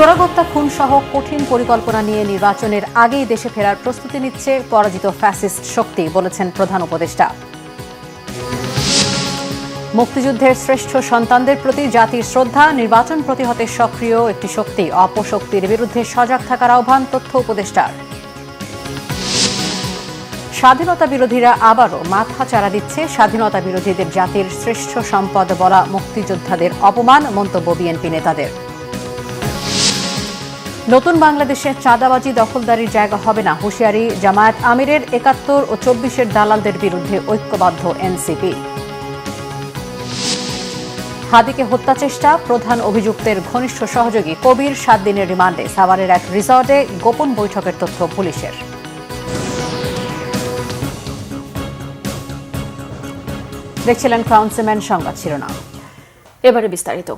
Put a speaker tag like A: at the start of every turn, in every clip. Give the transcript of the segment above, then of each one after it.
A: চোরাগোপ্তা খুন সহ কঠিন পরিকল্পনা নিয়ে নির্বাচনের আগেই দেশে ফেরার প্রস্তুতি নিচ্ছে পরাজিত ফ্যাসিস্ট শক্তি, বলেছেন প্রধান উপদেষ্টা। মুক্তিযুদ্ধের শ্রেষ্ঠ সন্তানদের প্রতি জাতির শ্রদ্ধা, নির্বাচন প্রতিহতে সক্রিয় একটি শক্তি, অপশক্তির বিরুদ্ধে সজাগ থাকার আহ্বান তথ্য উপদেষ্টার। স্বাধীনতা বিরোধীরা আবারও মাথা চাড়া দিচ্ছে, স্বাধীনতা বিরোধীদের জাতির শ্রেষ্ঠ সম্পদ বলা মুক্তিযোদ্ধাদের অপমান, মন্তব্য বিএনপি নেতাদের। নতুন বাংলাদেশে চাঁদাবাজি দখলদারির জায়গা হবে না, হুঁশিয়ারি জামায়াত আমিরের। ৭১ ও ২৪-এর দালালদের বিরুদ্ধে ঐক্যবদ্ধ এনসিপি। হাদিকে হত্যা চেষ্টা, প্রধান অভিযুক্তের ঘনিষ্ঠ সহযোগী কবির ৭ দিনের রিমান্ডে। সাভারের এক রিসর্টে গোপন বৈঠকের তথ্য পুলিশের। দেখছিলেন ক্রাউন সিমেন্ট সংবাদ শিরোনাম।
B: এবারে বিস্তারিত।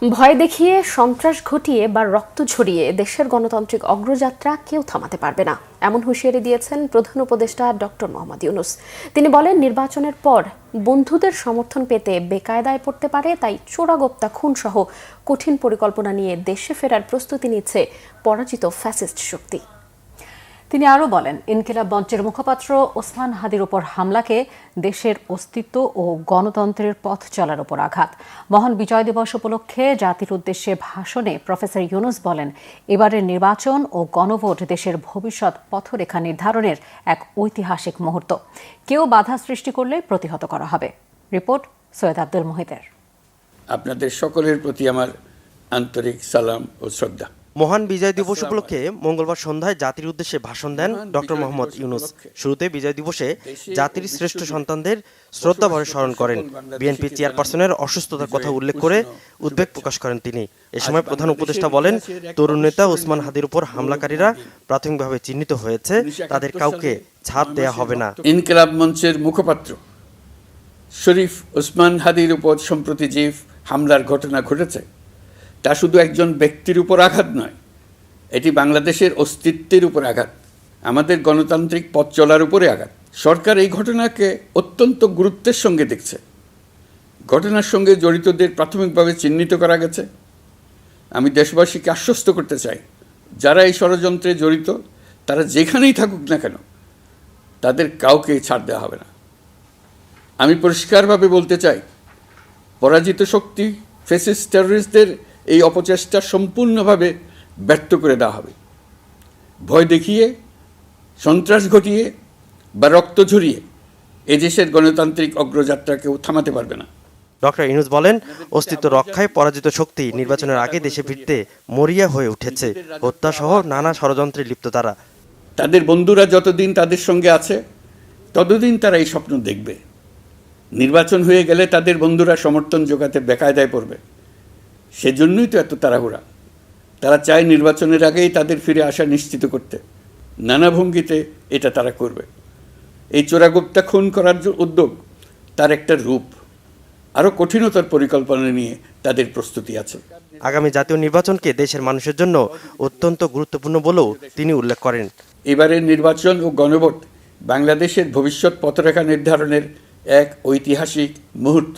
B: ভয় দেখিয়ে, সন্ত্রাস ঘটিয়ে বা রক্ত ঝরিয়ে দেশের গণতান্ত্রিক অগ্রযাত্রা কেউ থামাতে পারবে না, এমন হুঁশিয়ারি দিয়েছেন প্রধান উপদেষ্টা ডক্টর মোহাম্মদ ইউনূস। তিনি বলেন, নির্বাচনের পর বন্ধুদের সমর্থন পেতে বেকায়দায় পড়তে পারে, তাই চোরাগোপ্তা খুন সহ কঠিন পরিকল্পনা নিয়ে দেশে ফেরার প্রস্তুতি নিচ্ছে পরাজিত ফ্যাসিস্ট শক্তি।
A: তিনি আরও বলেন, ইনকিলাব মঞ্চের মুখপাত্র ওসমান হাদির উপর হামলাকে দেশের অস্তিত্ব ও গণতন্ত্রের পথ চলার উপর আঘাত। মহান বিজয় দিবস উপলক্ষে জাতির উদ্দেশ্যে ভাষণে প্রফেসর ইউনূস বলেন, এবারের নির্বাচন ও গণভোট দেশের ভবিষ্যৎ পথরেখা নির্ধারণের এক ঐতিহাসিক মুহূর্ত। কেউ বাধা সৃষ্টি করলে প্রতিহত করা হবে। রিপোর্ট সৈয়দ আব্দুল মুহিতের।
C: আপনাদের সকলের প্রতি আমার আন্তরিক সালাম ও শ্রদ্ধা।
D: মহান বিজয় দিবস উপলক্ষে মঙ্গলবার সন্ধ্যায় জাতির উদ্দেশ্যে ভাষণ দেন ডক্টর মোহাম্মদ ইউনূস। শুরুতে বিজয় দিবসে জাতির শ্রেষ্ঠ সন্তানদের শ্রদ্ধাভরে স্মরণ করেন। বিএনপি চেয়ারপারসনের অসুস্থতার কথা উল্লেখ করে উদ্বেগ প্রকাশ করেন তিনি। এ সময় প্রধান উপদেষ্টা বলেন, তরুণ নেতা ওসমান হাদির উপর হামলাকারীরা প্রাথমিকভাবে চিহ্নিত হয়েছে, তাদের কাউকে ছাড় দেয়া হবে না।
C: ইনকিলাব মঞ্চের মুখপাত্র শরীফ ওসমান হাদির উপর সম্প্রতি যে হামলার ঘটনা ঘটেছে, তা শুধু একজন ব্যক্তির উপর আঘাত নয়, এটি বাংলাদেশের অস্তিত্বের উপর আঘাত, আমাদের গণতান্ত্রিক পথ চলার উপরে আঘাত। সরকার এই ঘটনাকে অত্যন্ত গুরুত্বের সঙ্গে দেখছে। ঘটনার সঙ্গে জড়িতদের প্রাথমিকভাবে চিহ্নিত করা গেছে। আমি দেশবাসীকে আশ্বস্ত করতে চাই, যারা এই ষড়যন্ত্রে জড়িত তারা যেখানেই থাকুক না কেন, তাদের কাউকে ছাড় দেওয়া হবে না। আমি পরিষ্কারভাবে বলতে চাই, পরাজিত শক্তি ফ্যাসিস্ট টেররিস্টদের এই অপচেষ্টা সম্পূর্ণভাবে ব্যর্থ করে দেওয়া হবে। ভয় দেখিয়ে, সন্ত্রাস ঘটিয়ে বা রক্ত ঝরিয়ে এদেশের গণতান্ত্রিক অগ্রযাত্রা কেউ থামাতে পারবে না।
D: ডক্টর ইউনূস বলেন, অস্তিত্ব রক্ষায় পরাজিত শক্তি নির্বাচনের আগে দেশে ফিরতে মরিয়া হয়ে উঠেছে। হত্যাসহ নানা ষড়যন্ত্রে লিপ্ত তারা।
C: তাদের বন্ধুরা যতদিন তাদের সঙ্গে আছে, ততদিন তারা এই স্বপ্ন দেখবে। নির্বাচন হয়ে গেলে তাদের বন্ধুরা সমর্থন জোগাতে বেকায়দায় পড়বে। সেজন্যই তো এত তাড়াহুড়া। তারা চায় নির্বাচনের আগেই তাদের ফিরে আসা নিশ্চিত করতে। নানা ভঙ্গিতে এটা তারা করবে। এই চোরাগোপ্তা খুন করার যে উদ্যোগ, তার একটা রূপ। আরও কঠিনতর পরিকল্পনা নিয়ে তাদের প্রস্তুতি আছে।
D: আগামী জাতীয় নির্বাচনকে দেশের মানুষের জন্য অত্যন্ত গুরুত্বপূর্ণ বলেও তিনি উল্লেখ করেন।
C: এবারের নির্বাচন ও গণভোট বাংলাদেশের ভবিষ্যৎ পথরেখা নির্ধারণের এক ঐতিহাসিক মুহূর্ত।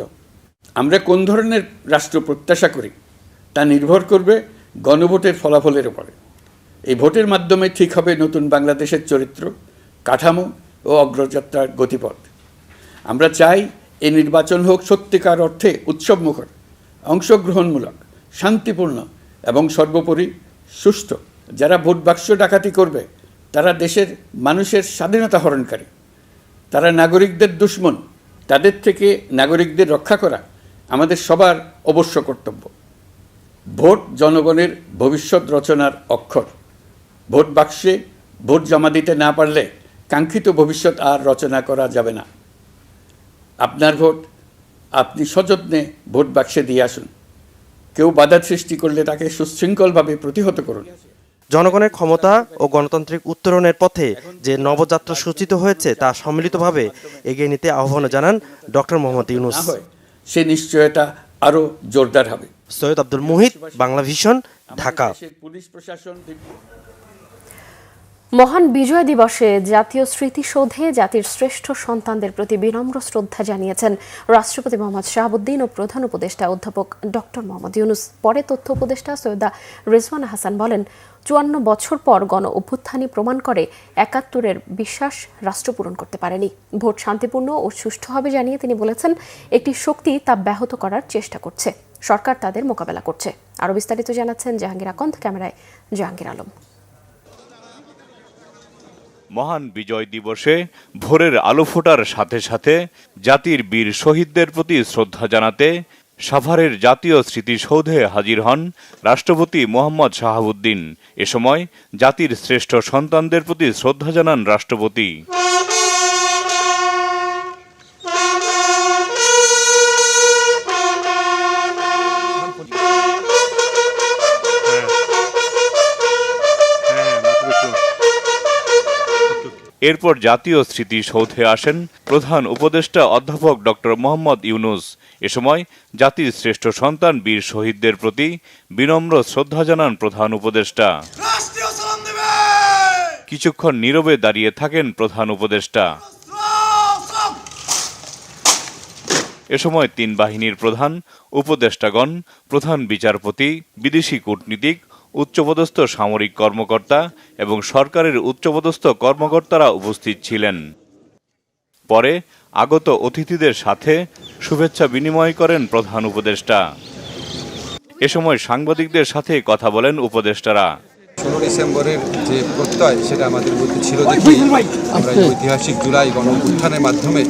C: আমরা কোন ধরনের রাষ্ট্র প্রত্যাশা করি তা নির্ভর করবে গণভোটের ফলাফলের উপরে। এই ভোটের মাধ্যমে ঠিক হবে নতুন বাংলাদেশের চরিত্র, কাঠামো ও অগ্রযাত্রার গতিপথ। আমরা চাই এই নির্বাচন হোক সত্যিকার অর্থে উৎসবমুখর, অংশগ্রহণমূলক, শান্তিপূর্ণ এবং সর্বোপরি সুষ্ঠু। যারা ভোট বাক্স ডাকাতি করবে তারা দেশের মানুষের স্বাধীনতা হরণকারী, তারা নাগরিকদের দুশমন। তাদের থেকে নাগরিকদের রক্ষা করা আমাদের সবার অবশ্য কর্তব্য। ভোট জনগণের ভবিষ্যৎ রচনার অক্ষর। ভোট বাক্সে ভোট জমা দিতে না পারলে কাঙ্ক্ষিত ভবিষ্যৎ আর রচনা করা যাবে না। আপনার ভোট আপনি সযত্নে ভোট বাক্সে দিয়ে আসুন। কেউ বাধা সৃষ্টি করলে তাকে সুশৃঙ্খলভাবে প্রতিহত করুন।
D: জনগণের ক্ষমতা ও গণতান্ত্রিক উত্তরণের পথে যে নবযাত্রা সূচিত হয়েছে তা সম্মিলিতভাবে এগিয়ে নিতে আহ্বান জানান ডক্টর মোহাম্মদ ইউনূস।
C: সে নিশ্চয়তা আরও জোরদার হবে।
D: সৈয়দ আব্দুল মুহিত, বাংলা ভিশন, ঢাকা।
B: মহান বিজয় দিবসে জাতীয় স্মৃতিসৌধে জাতির শ্রেষ্ঠ সন্তানদের প্রতি বিনম্র শ্রদ্ধা জানিয়েছেন রাষ্ট্রপতি মোহাম্মদ শাহাবুদ্দিন ও প্রধান উপদেষ্টা অধ্যাপক ডক্টর মোহাম্মদ ইউনুস। পরে তথ্য উপদেষ্টা সৈয়দা রেজওয়ানা হাসান বলেন, ৫৪ বছর পর গণ অভ্যুত্থানই প্রমাণ করে ৭১-এর বিশ্বাস রাষ্ট্র পূরণ করতে পারেনি। ভোট শান্তিপূর্ণ ও সুষ্ঠু হবে জানিয়ে তিনি বলেছেন, একটি শক্তি তা ব্যাহত করার চেষ্টা করছে, সরকার তাদের মোকাবেলা করছে। আরও বিস্তারিত জানাচ্ছেন জাহাঙ্গীর আকন্দ, ক্যামেরায় জাহাঙ্গীর আলম।
E: মহান বিজয় দিবসে ভোরের আলো ফোটার সাথে সাথে জাতির বীর শহীদদের প্রতি শ্রদ্ধা জানাতে সাভারের জাতীয় স্মৃতিসৌধে হাজির হন রাষ্ট্রপতি মোহাম্মদ শাহাবুদ্দিন। এ সময় জাতির শ্রেষ্ঠ সন্তানদের প্রতি শ্রদ্ধা জানান রাষ্ট্রপতি। এরপর জাতীয় স্মৃতিসৌধে আসেন প্রধান উপদেষ্টা অধ্যাপক ডক্টর মোহাম্মদ ইউনুস। এ সময় জাতির শ্রেষ্ঠ সন্তান বীর শহীদদের প্রতি বিনম্র শ্রদ্ধা জানান প্রধান উপদেষ্টা। কিছুক্ষণ নীরবে দাঁড়িয়ে থাকেন প্রধান উপদেষ্টা। এ সময় ৩ বাহিনীর প্রধান, উপদেষ্টাগণ, প্রধান বিচারপতি, বিদেশি কূটনীতিক, উচ্চপদস্থ সামরিক কর্মকর্তা এবং সরকারের উচ্চপদস্থ কর্মকর্তারা উপস্থিত ছিলেন। পরে আগত অতিথিদের সাথে শুভেচ্ছা বিনিময় করেন প্রধান উপদেষ্টা। এ সময় সাংবাদিকদের সাথে কথা বলেন উপদেষ্টারা।
F: 16 ডিসেম্বরের যে প্রত্যয় সেটা আমাদের মধ্যে ছিল দেখেই আমরা এই ঐতিহাসিক জুলাই গণ অভ্যুত্থানের মাধ্যমে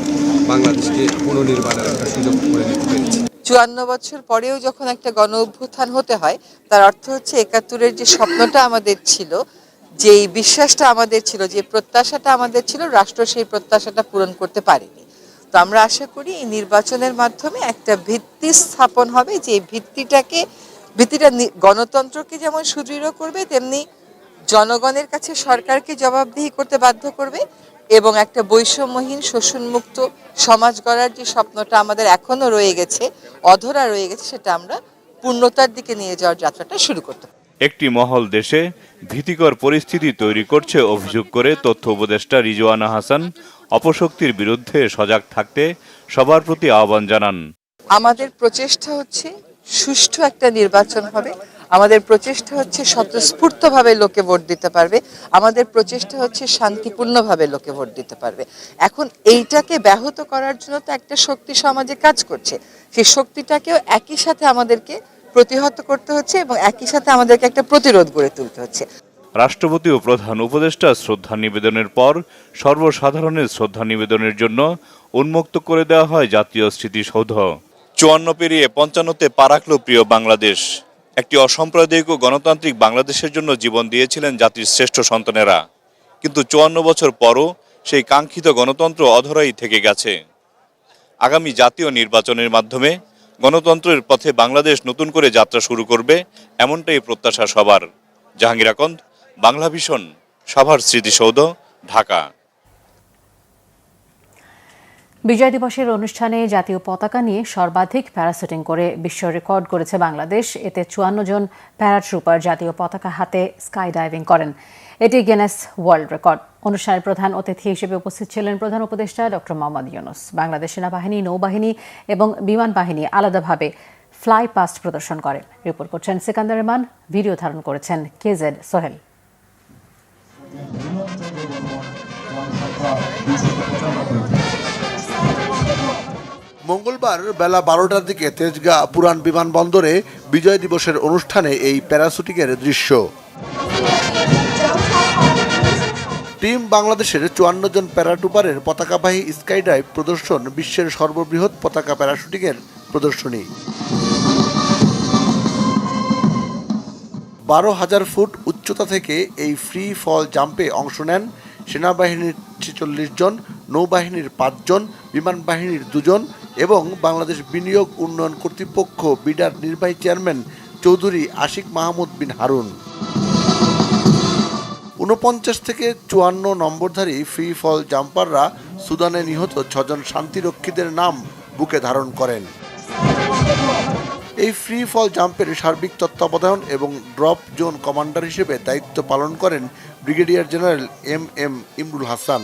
F: বাংলাদেশকে পুনর্নির্মাণের একটা সুযোগ করে নিতে পেরেছি।
G: ৫৪ বছর পরেও যখন একটা গণ অভ্যুত্থান হতে হয়, তার অর্থ হচ্ছে ৭১-এর যে স্বপ্নটা আমাদের ছিল, যেই বিশ্বাসটা আমাদের ছিল, যে প্রত্যাশাটা আমাদের ছিল, রাষ্ট্র সেই প্রত্যাশাটা পূরণ করতে পারেনি। তো আমরা আশা করি এই নির্বাচনের মাধ্যমে একটা ভিত্তি স্থাপন হবে, যে ভিত্তিটা গণতন্ত্রকে যেমন সুদৃঢ় করবে, তেমনি জনগণের কাছে সরকারকে জবাবদিহি করতে বাধ্য করবে এবং একটা বৈষম্যহীন শোষণমুক্ত সমাজ গড়ার যে স্বপ্নটা আমাদের এখনো রয়ে গেছে, অধরা রয়ে গেছে, সেটা আমরা পূর্ণতার দিকে নিয়ে যাওয়ার যাত্রাটা শুরু করতে পারি।
E: একটি মহল দেশে ভীতিকর পরিস্থিতি তৈরি করছে অভিযোগ করে তথ্য উপদেষ্টা রিজওয়ানা হাসান অপশক্তির বিরুদ্ধে সজাগ থাকতে সবার প্রতি আহ্বান জানান।
G: আমাদের প্রচেষ্টা হচ্ছে সুষ্ঠু একটা নির্বাচন হবে, আমাদের প্রচেষ্টা হচ্ছে স্বতঃস্ফূর্তভাবে লোকে ভোট দিতে পারবে, আমাদের প্রচেষ্টা হচ্ছে শান্তিপূর্ণভাবে লোকে ভোট দিতে পারবে। এখন এইটাকে ব্যাহত করার জন্য তো একটা শক্তি সমাজে কাজ করছে, সেই শক্তিটাকেও একই সাথে আমাদেরকে প্রতিহত করতে হচ্ছে এবং একই সাথে আমাদেরকে একটা প্রতিরোধ গড়ে তুলতে হচ্ছে।
E: রাষ্ট্রপতি ও প্রধান উপদেষ্টা শ্রদ্ধা নিবেদনের পর সর্বসাধারণের শ্রদ্ধা নিবেদনের জন্য উন্মুক্ত করে দেওয়া হয় জাতীয় স্মৃতিসৌধ। ৫৪ পেরিয়ে ৫৫-তে পা রাখল প্রিয় বাংলাদেশ। একটি অসাম্প্রদায়িক ও গণতান্ত্রিক বাংলাদেশের জন্য জীবন দিয়েছিলেন জাতির শ্রেষ্ঠ সন্তানেরা, কিন্তু ৫৪ বছর পরও সেই কাঙ্ক্ষিত গণতন্ত্র অধরাই থেকে গেছে। আগামী জাতীয় নির্বাচনের মাধ্যমে গণতন্ত্রের পথে বাংলাদেশ নতুন করে যাত্রা শুরু করবে, এমনটাই প্রত্যাশা সবার। জাহাঙ্গীর আকন্দ, বাংলা ভিশন, সাভার স্মৃতিসৌধ, ঢাকা।
A: বিজয় দিবসের অনুষ্ঠানে জাতীয় পতাকা নিয়ে সর্বাধিক প্যারাশুটিং করে বিশ্ব রেকর্ড করেছে বাংলাদেশ। এতে ৫৪ জন প্যারাট্রুপার জাতীয় পতাকা হাতে স্কাই ডাইভিং করেন। এটি গিনেস ওয়ার্ল্ড রেকর্ড। অনুষ্ঠানের প্রধান অতিথি হিসেবে উপস্থিত ছিলেন প্রধান উপদেষ্টা ডক্টর মোহাম্মদ ইউনুস। বাংলাদেশ সেনাবাহিনী, নৌবাহিনী এবং বিমান বাহিনী আলাদাভাবে ফ্লাই পাস্ট প্রদর্শন করে। রিপোর্ট করছেন সিকান্দার রহমান, ভিডিও ধারণ করেছেন কেজেড সোহেল।
H: মঙ্গলবার বেলা ১২টার দিকে তেজগাঁ পুরান বিমানবন্দরে বিজয় দিবসের অনুষ্ঠানে এই প্যারাশুটিংয়ের দৃশ্য। টিম বাংলাদেশের ৫৪ জন প্যারাট্রুপারের পতাকাবাহী স্কাইডাইভ প্রদর্শন বিশ্বের সর্ববৃহৎ পতাকা প্যারাশুটিংয়ের প্রদর্শনী। ১২,০০০ ফুট উচ্চতা থেকে এই ফ্রি ফল জাম্পে অংশ নেন সেনাবাহিনীর ৪৬ জন, নৌবাহিনীর ৫ জন, বিমান বাহিনীর ২ জন এবং বাংলাদেশ বিনিয়োগ উন্নয়ন কর্তৃপক্ষ বিডার নির্বাহী চেয়ারম্যান চৌধুরী আশিক মাহমুদ বিন হারুন। ৪৯ থেকে ৫৪ নম্বরধারী ফ্রি ফল জাম্পাররা সুদানে নিহত ৬ জন শান্তিরক্ষীদের নাম বুকে ধারণ করেন। এই ফ্রি ফল জাম্পের সার্বিক তত্ত্বাবধান এবং ড্রপ জোন কমান্ডার হিসেবে দায়িত্ব পালন করেন brigadier general M Imrul Hasan.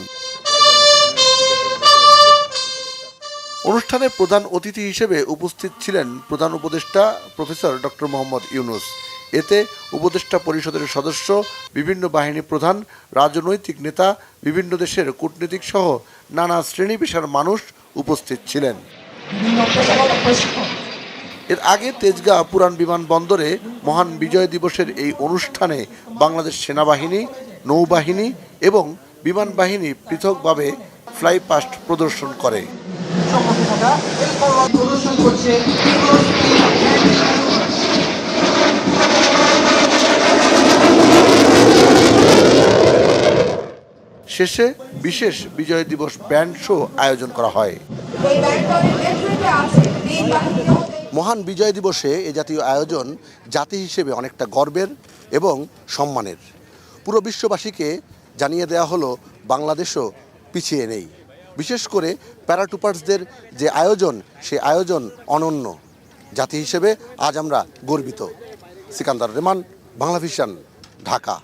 H: অনুষ্ঠানে প্রধান অতিথি হিসেবে উপস্থিত ছিলেন প্রধান উপদেষ্টা প্রফেসর ডক্টর মোহাম্মদ ইউনূস। এতে উপদেষ্টা পরিষদের সদস্য, বিভিন্ন বাহিনী প্রধান, রাজনৈতিক নেতা, বিভিন্ন দেশের কূটনীতিক সহ নানা শ্রেণী পেশার মানুষ উপস্থিত ছিলেন। এর আগে তেজগাঁ পুরান বিমানবন্দরে মহান বিজয় দিবসের এই অনুষ্ঠানে বাংলাদেশ সেনাবাহিনী, নৌবাহিনী এবং বিমান বাহিনী পৃথকভাবে ফ্লাই পাস্ট প্রদর্শন করে। শেষে বিশেষ বিজয় দিবস ব্যান্ড শো আয়োজন করা হয়। মহান বিজয় দিবসে এ জাতীয় আয়োজন জাতি হিসেবে অনেকটা গর্বের এবং সম্মানের। পুরো বিশ্ববাসীকে জানিয়ে দেওয়া হলো বাংলাদেশও পিছিয়ে নেই। বিশেষ করে প্যারাটুপার্সদের যে আয়োজন, সে আয়োজন অনন্য। জাতি হিসেবে আজ আমরা গর্বিত। সিকান্দার রেমান, বাংলাভিশন, ঢাকা।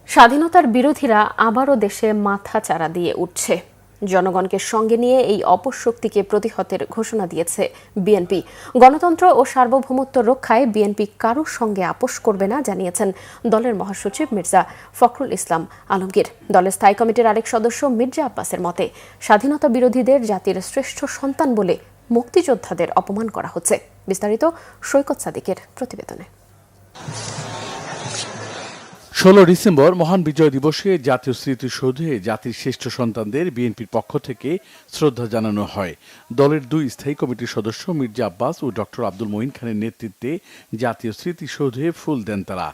B: স্বাধীনতার বিরোধীরা আবারও দেশে মাথা চারা দিয়ে উঠছে। জনগণকে সঙ্গে নিয়ে এই অপশক্তিকে প্রতিহতের ঘোষণা দিয়েছে বিএনপি। গণতন্ত্র ও সার্বভৌমত্ব রক্ষায় বিএনপি কারোর সঙ্গে আপোষ করবে না জানিয়েছেন দলের মহাসচিব মির্জা ফখরুল ইসলাম আলমগীর। দলের স্থায়ী কমিটির আরেক সদস্য মির্জা আব্বাসের মতে, স্বাধীনতা বিরোধীদের জাতির শ্রেষ্ঠ সন্তান বলে মুক্তিযোদ্ধাদের অপমান করা হচ্ছে। বিস্তারিত সৈকত সাদিকের প্রতিবেদনে।
I: 16 ডিসেম্বর মহান বিজয় দিবসে জাতীয় স্মৃতিসৌধে জাতির শ্রেষ্ঠ সন্তানদের বিএনপির পক্ষ থেকে শ্রদ্ধা জানানো হয়। দলের দুই স্থায়ী কমিটির সদস্য মির্জা আব্বাস ও ডক্টর আব্দুল মঈন খানের নেতৃত্বে জাতীয় স্মৃতিসৌধে ফুল দেন তারা।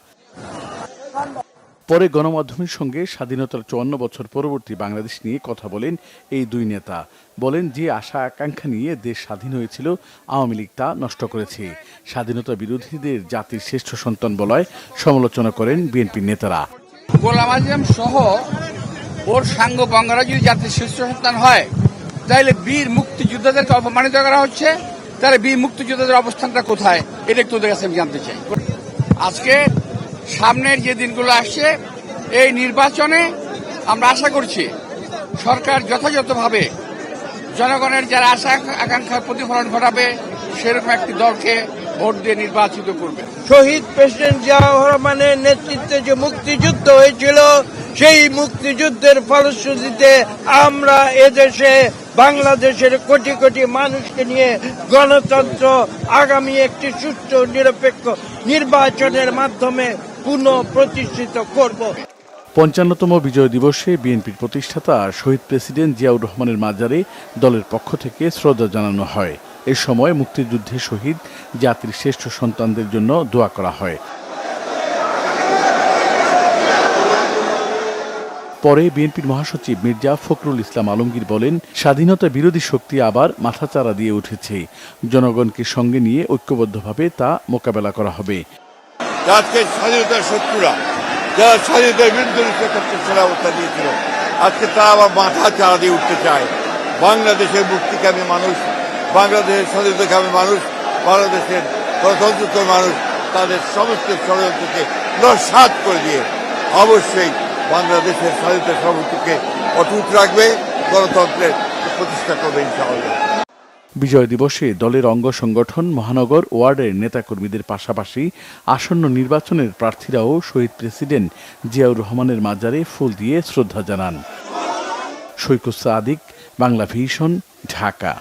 I: পরে গণমাধ্যমের সঙ্গে স্বাধীনতার 54 বছর পরবর্তী বাংলাদেশ নিয়ে কথা বলেন এই দুই নেতা। বলেন, যে আশা আকাঙ্ক্ষা নিয়ে দেশ স্বাধীন হয়েছিল আওয়ামী লীগ তা নষ্ট করেছে। স্বাধীনতা বিরোধীদের জাতির শ্রেষ্ঠ সন্তান বলায় সমালোচনা করেন বিএনপির নেতারা।
J: গোলাম আযম সহ ওর সাঙ্গ বঙ্গরা যদি জাতির শ্রেষ্ঠ সন্তান হয়, তাহলে বীর মুক্তিযোদ্ধাদেরকে অপমানিত করা হচ্ছে। তাহলে বীর মুক্তিযোদ্ধাদের অবস্থানটা কোথায়, এটা একটু ওদের কাছে আমি জানতে চাই। আজকে সামনের যে দিনগুলো আসছে, এই নির্বাচনে আমরা আশা করছি সরকার যথাযথভাবে জনগণের যারা আশা আকাঙ্ক্ষার প্রতিফলন ঘটাবে সেরকম একটি দলকে ভোট দিয়ে নির্বাচিত করবে।
K: শহীদ প্রেসিডেন্ট জিয়াউর রহমানের নেতৃত্বে যে মুক্তিযুদ্ধ হয়েছিল, সেই মুক্তিযুদ্ধের ফলশ্রুতিতে আমরা এদেশে বাংলাদেশের কোটি কোটি মানুষকে নিয়ে গণতন্ত্র আগামী একটি সুষ্ঠু নিরপেক্ষ নির্বাচনের মাধ্যমে পুনঃ প্রতিষ্ঠিত করব।
I: 55তম বিজয় দিবসে বিএনপির প্রতিষ্ঠাতা শহীদ প্রেসিডেন্ট জিয়াউর রহমানের মাজারে দলের পক্ষ থেকে শ্রদ্ধা জানানো হয়। এ সময় মুক্তিযুদ্ধে শহীদ জাতির শ্রেষ্ঠ সন্তানদের জন্য দোয়া করা হয়। পরে বিএনপির মহাসচিব মির্জা ফখরুল ইসলাম আলমগীর বলেন, স্বাধীনতা বিরোধী শক্তি আবার মাথাচাড়া দিয়ে উঠেছে। জনগণকে সঙ্গে নিয়ে ঐক্যবদ্ধভাবে তা মোকাবেলা করা হবে।
L: আজকে স্বাধীনতার শত্রুরা যারা স্বাধীনতার বিরুদ্ধে সেরা অবস্থা দিয়েছিল, আজকে তারা আবার মাথা চাড়া দিয়ে উঠতে চায়। বাংলাদেশের মুক্তিকামী মানুষ, বাংলাদেশের স্বাধীনতাকামী মানুষ, বাংলাদেশের গণতন্ত্র মানুষ তাদের সমস্ত ষড়যন্ত্রকে নস্যাৎ করে দিয়ে অবশ্যই বাংলাদেশের স্বাধীনতা সার্বভৌমত্বকে অটুট রাখবে, গণতন্ত্রের প্রতিষ্ঠা করবে ইনশাআল্লাহ।
I: বিজয় দিবসে দলের অঙ্গ সংগঠন, মহানগর ওয়ার্ডের নেতাকর্মীদের পাশাপাশি আসন্ন নির্বাচনের প্রার্থীরাও শহীদ প্রেসিডেন্ট জিয়াউর রহমানের মাজারে ফুল দিয়ে শ্রদ্ধা জানান। সৈকত সাদিক, বাংলাভিশন, ঢাকা।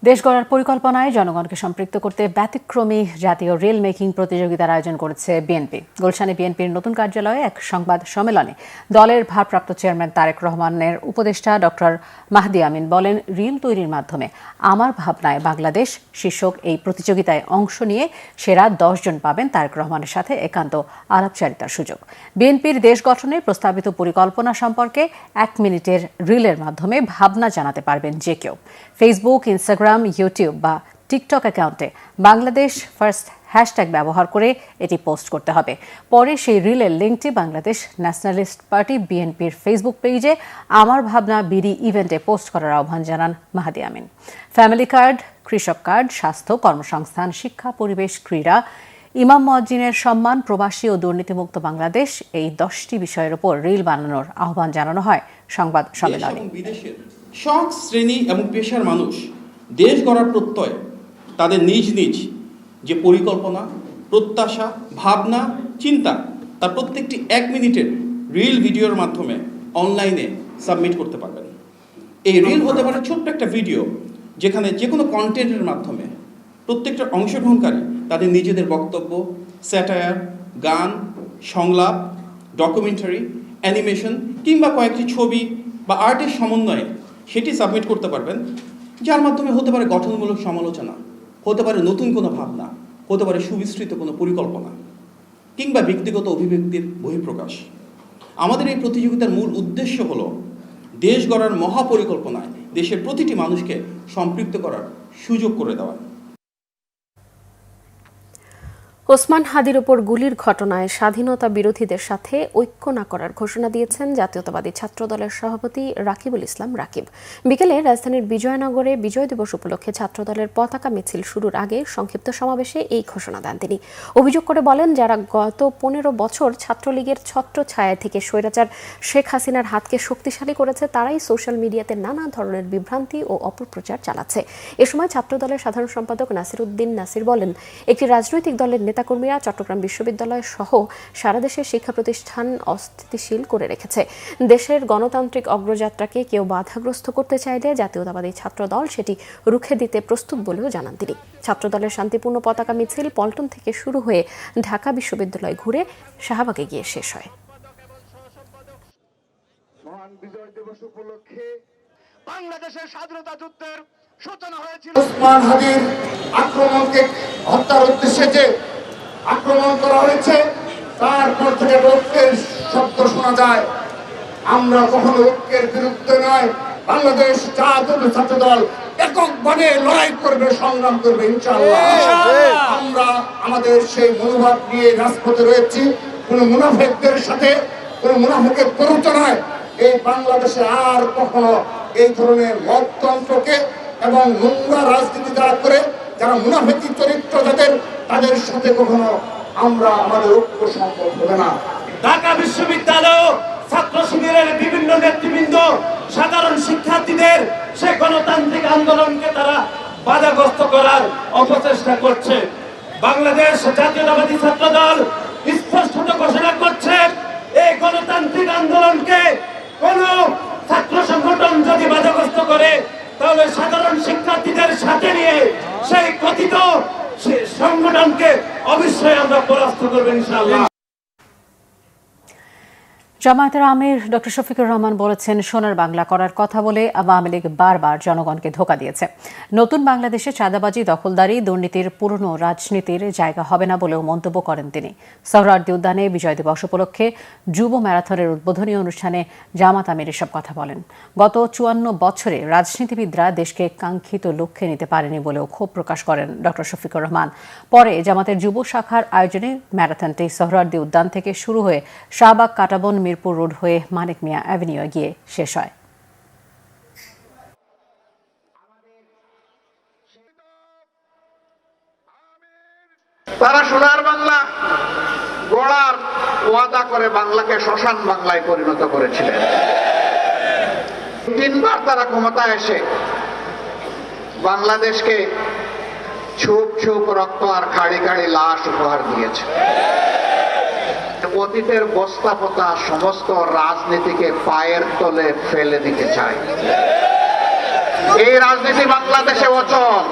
A: দেশ গড়ার পরিকল্পনায় জনগণকে সম্পৃক্ত করতে ব্যতিক্রমী জাতীয় রেল মেকিং প্রতিযোগিতার আয়োজন করেছে বিএনপি। গুলশানে বিএনপির নতুন কার্যালয়ে এক সংবাদ সম্মেলনে দলের ভারপ্রাপ্ত চেয়ারম্যান তারেক রহমানের উপদেষ্টা ডক্টর মাহদি আমিন বলেন, রিল তৈরির মাধ্যমে আমার ভাবনায় বাংলাদেশ শীর্ষক এই প্রতিযোগিতায় অংশ নিয়ে সেরা 10 জন পাবেন তারেক রহমানের সাথে একান্ত আলাপচারিতার সুযোগ। বিএনপির দেশ গঠনের প্রস্তাবিত পরিকল্পনা সম্পর্কে 1 মিনিটের রিলের মাধ্যমে ভাবনা জানাতে পারবেন যে কেউ। ফেসবুক, ইনস্টাগ্রাম, ইউটিউব বা টিকটক অ্যাকাউন্টে বাংলাদেশ ফার্স্ট হ্যাশট্যাগ ব্যবহার করে এটি পোস্ট করতে হবে। পরে সেই রিলের লিঙ্কটি বাংলাদেশ ন্যাশনালিস্ট পার্টি বিএনপির ফেসবুক পেজে আমার ভাবনা বিডি ইভেন্টে পোস্ট করার আহ্বান জানান মাহাদি আমিন। ফ্যামিলি কার্ড, কৃষক কার্ড, স্বাস্থ্য, কর্মসংস্থান, শিক্ষা, পরিবেশ, ক্রীড়া, ইমাম মুয়াজ্জিনের সম্মান, প্রবাসী ও দুর্নীতিমুক্ত বাংলাদেশ, এই 10টি বিষয়ের উপর রিল বানানোর আহ্বান জানানো হয় সংবাদ সম্মেলনে।
M: বিদেশের সব শ্রেণী এবং পেশার মানুষ দেশ গড়ার প্রত্যয়, তাদের নিজ নিজ যে পরিকল্পনা, প্রত্যাশা, ভাবনা, চিন্তা, তার প্রত্যেকটি 1 মিনিটের রিল ভিডিওর মাধ্যমে অনলাইনে সাবমিট করতে পারবেন। এই রিল হতে পারে ছোট্ট একটা ভিডিও, যেখানে যে কোনো কন্টেন্টের মাধ্যমে প্রত্যেকটা অংশগ্রহণকারী তাদের নিজেদের বক্তব্য, স্যাটায়ার, গান, সংলাপ, ডকুমেন্টারি, অ্যানিমেশন কিংবা কয়েকটি ছবি বা আর্টের সমন্বয়ে সেটি সাবমিট করতে পারবেন, যার মাধ্যমে হতে পারে গঠনমূলক সমালোচনা, হতে পারে নতুন কোনো ভাবনা, হতে পারে সুবিস্তৃত কোনো পরিকল্পনা কিংবা ব্যক্তিগত অভিব্যক্তির বহিঃপ্রকাশ। আমাদের এই প্রতিযোগিতার মূল উদ্দেশ্য হলো দেশ গড়ার মহাপরিকল্পনায় দেশের প্রতিটি মানুষকে সম্পৃক্ত করার সুযোগ করে দেওয়া।
B: ওসমান হাদির ওপর গুলির ঘটনায় স্বাধীনতা বিরোধীদের সাথে ঐক্য না করার ঘোষণা দিয়েছেন জাতীয়তাবাদী ছাত্রদলের সভাপতি রাকিবুল ইসলাম রাকিব। বিকেলে রাজধানীর বিজয়নগরে বিজয় দিবস উপলক্ষে ছাত্রদলের পতাকা মিছিল শুরুর আগে সংক্ষিপ্ত সমাবেশে এই ঘোষণা দেন তিনি। অভিযোগ করে বলেন, যারা গত 15 বছর ছাত্রলীগের ছত্রছায়া থেকে স্বৈরাচার শেখ হাসিনার হাতকে শক্তিশালী করেছে, তারাই সোশ্যাল মিডিয়াতে নানা ধরনের বিভ্রান্তি ও অপপ্রচার চালাচ্ছে। এ সময় ছাত্রদলের সাধারণ সম্পাদক নাসির উদ্দিন নাসির বলেন, একটি রাজনৈতিক দলের নেতাকর্মীরা চট্টগ্রাম বিশ্ববিদ্যালয় সহ সারা দেশের শিক্ষা প্রতিষ্ঠান অস্থিতিশীল করে রেখেছে। দেশের গণতান্ত্রিক অগ্রযাত্রাকে কেউ বাধাগ্রস্ত করতে চাইলে জাতীয়তাবাদী ছাত্রদল সেটি রুখে দিতে প্রস্তুত বলেও জানান তিনি। ছাত্রদলের শান্তিপূর্ণ পতাকা মিছিল পল্টন থেকে শুরু হয়ে ঢাকা বিশ্ববিদ্যালয় ঘুরে শাহবাগে গিয়ে শেষ হয়।
N: মহান বিজয় দিবস উপলক্ষে বাংলাদেশের স্বাধীনতা যুদ্ধের সূচনা হয়েছিল। ওসমান হাদির আক্রমণকে হত্যার উদ্দেশ্যে যে আক্রমণ করা হয়েছে, তারপর থেকে ঐক্যের শব্দ শোনা যায়। আমরা কখনো ঐক্যের বিরুদ্ধে নয়। বাংলাদেশ জাতীয় ছাত্রদল এককভাবে লড়াই করবে, সংগ্রাম করবে ইনশাআল্লাহ। আমরা আমাদের সেই মনোভাব নিয়ে রাজপথে রয়েছি। কোন মুনাফিকদের সাথে, কোন মুনাফিকের প্ররোচনায় এই বাংলাদেশে আর কখনো এই ধরনের মততন্ত্রকে এবং নোংরা রাজনীতি যারা করে, যারা মুনাফিকি চরিত্র তাদের সাথে কখনো আমরা আমাদের ঐক্য সম্ভব হবে না। ঢাকা বিশ্ববিদ্যালয় ছাত্র শিবিরের বিভিন্ন নেতৃবৃন্দ সাধারণ শিক্ষার্থীদের সে গণতান্ত্রিক আন্দোলনকে তারা বাধাগ্রস্ত করার অপচেষ্টা করছে। বাংলাদেশ জাতীয়তাবাদী ছাত্রদল স্পষ্টত ঘোষণা করছে, এই গণতান্ত্রিক আন্দোলনকে কোন ছাত্র সংগঠন যদি বাধাগ্রস্ত করে, তাহলে সাধারণ শিক্ষার্থীদের সাথে নিয়ে সেই কথিত সংগঠনকে অবশ্যই আমরা পরাস্ত করব ইনশাআল্লাহ।
A: জামায়াতের আমির ডক্টর শফিকুর রহমান বলেছেন, সোনার বাংলা করার কথা বলে আওয়ামী লীগ বারবার জনগণকে ধোঁকা দিয়েছে। নতুন বাংলাদেশে চাঁদাবাজি, দখলদারি, দুর্নীতির পুরনো রাজনীতির জায়গা হবে না বলেও মন্তব্য করেন তিনি। সোহরাওয়ার্দী উদ্যানে বিজয় দিবস উপলক্ষে যুব ম্যারাথনের উদ্বোধনী অনুষ্ঠানে জামাত আমির এসব কথা বলেন। গত 54 বছরে রাজনীতিবিদরা দেশকে কাঙ্ক্ষিত লক্ষ্যে নিতে পারেনি বলেও ক্ষোভ প্রকাশ করেন ডক্টর শফিকুর রহমান। পরে জামাতের যুব শাখার আয়োজনে ম্যারাথনটি সোহরাওয়ার্দী উদ্যান থেকে শুরু হয়ে শাহবাগ, কাটাবন, মিরপুর রোড হয়ে মানিক মিয়া অ্যাভিনিউ গিয়ে শেষ হয়।
N: তারা সোনার বাংলা গড়ার ওয়াদা করে বাংলাকে শ্মশান বাংলায় পরিণত করেছিলেন। 3বার তারা ক্ষমতায় এসে বাংলাদেশকে ছুপ ছুপ রক্ত আর খাড়ি খাড়ি লাশ উপহার দিয়েছে। অতীতের বস্তাপতা সমস্ত রাজনীতিকে পায়ের তলে ফেলে দিতে চায়। এই রাজনীতি বাংলাদেশে অচল।